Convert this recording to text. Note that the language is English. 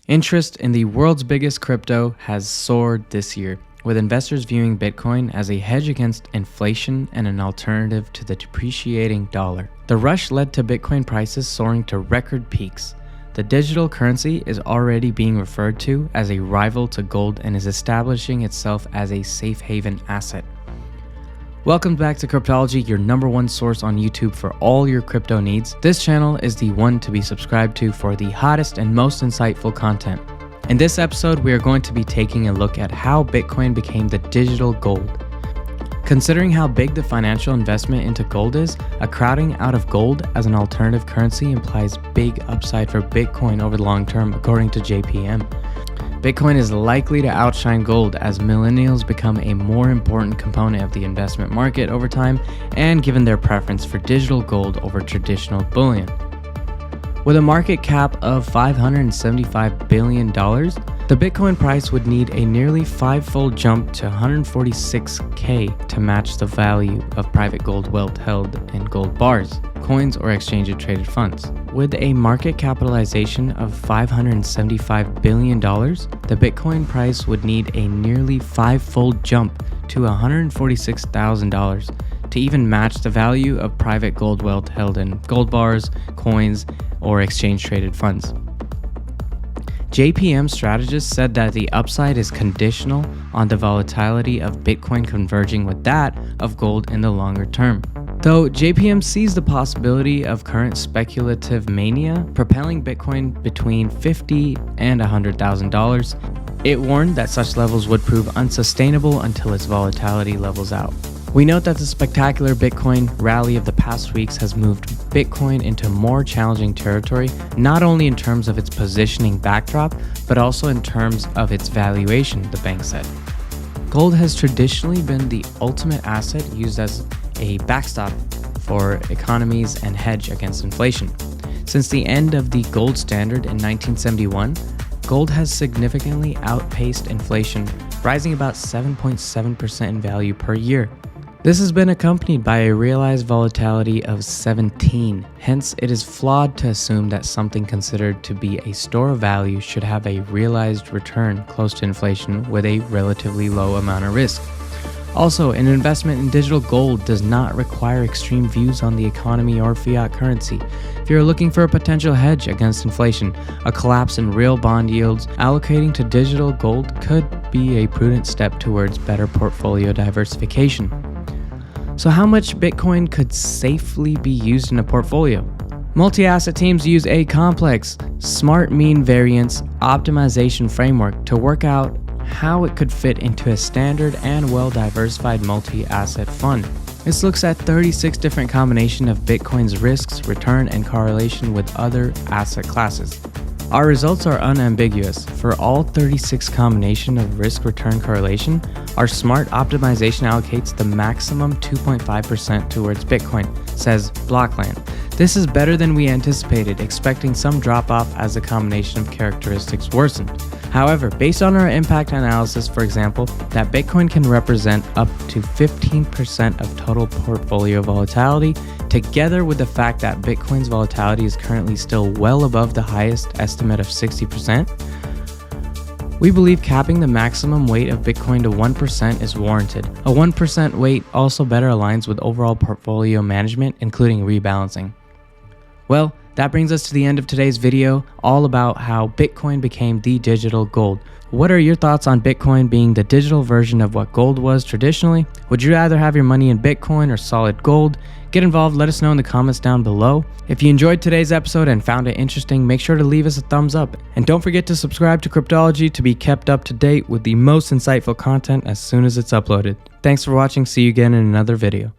Interest in the world's biggest crypto has soared this year, with investors viewing Bitcoin as a hedge against inflation and an alternative to the depreciating dollar. The rush led to Bitcoin prices soaring to record peaks. The digital currency is already being referred to as a rival to gold and is establishing itself as a safe haven asset. Welcome back to Cryptology, your #1 source on YouTube for all your crypto needs. This channel is the one to be subscribed to for the hottest and most insightful content. In this episode, we are going to be taking a look at how Bitcoin became the digital gold. Considering how big the financial investment into gold is, a crowding out of gold as an alternative currency implies big upside for Bitcoin over the long term, according to JPM. Bitcoin is likely to outshine gold as millennials become a more important component of the investment market over time, and given their preference for digital gold over traditional bullion. With a market cap of $575 billion, the Bitcoin price would need a nearly fivefold jump to $146K to match the value of private gold wealth held in gold bars, coins, or exchange-traded funds. With a market capitalization of $575 billion, the Bitcoin price would need a nearly fivefold jump to $146,000 to even match the value of private gold wealth held in gold bars, coins, or exchange-traded funds. JPM strategists said that the upside is conditional on the volatility of Bitcoin converging with that of gold in the longer term. Though JPM sees the possibility of current speculative mania propelling Bitcoin between $50,000 and $100,000, it warned that such levels would prove unsustainable until its volatility levels out. We note that the spectacular Bitcoin rally of the past weeks has moved Bitcoin into more challenging territory, not only in terms of its positioning backdrop, but also in terms of its valuation, the bank said. Gold has traditionally been the ultimate asset used as a backstop for economies and hedge against inflation. Since the end of the gold standard in 1971, gold has significantly outpaced inflation, rising about 7.7% in value per year. This has been accompanied by a realized volatility of 17, hence it is flawed to assume that something considered to be a store of value should have a realized return close to inflation with a relatively low amount of risk. Also, an investment in digital gold does not require extreme views on the economy or fiat currency. If you're looking for a potential hedge against inflation, a collapse in real bond yields, allocating to digital gold could be a prudent step towards better portfolio diversification. So how much Bitcoin could safely be used in a portfolio? Multi-asset teams use a complex, smart mean variance optimization framework to work out how it could fit into a standard and well-diversified multi-asset fund. This looks at 36 different combinations of Bitcoin's risks, return, and correlation with other asset classes. Our results are unambiguous. For all 36 combinations of risk-return correlation, our smart optimization allocates the maximum 2.5% towards Bitcoin, says Blockland. This is better than we anticipated, expecting some drop-off as the combination of characteristics worsened. However, based on our impact analysis, for example, that Bitcoin can represent up to 15% of total portfolio volatility, together with the fact that Bitcoin's volatility is currently still well above the highest estimate of 60%, we believe capping the maximum weight of Bitcoin to 1% is warranted. A 1% weight also better aligns with overall portfolio management, including rebalancing. Well, that brings us to the end of today's video, all about how Bitcoin became the digital gold. What are your thoughts on Bitcoin being the digital version of what gold was traditionally? Would you rather have your money in Bitcoin or solid gold? Get involved, let us know in the comments down below. If you enjoyed today's episode and found it interesting, make sure to leave us a thumbs up. And don't forget to subscribe to Cryptology to be kept up to date with the most insightful content as soon as it's uploaded. Thanks for watching, see you again in another video.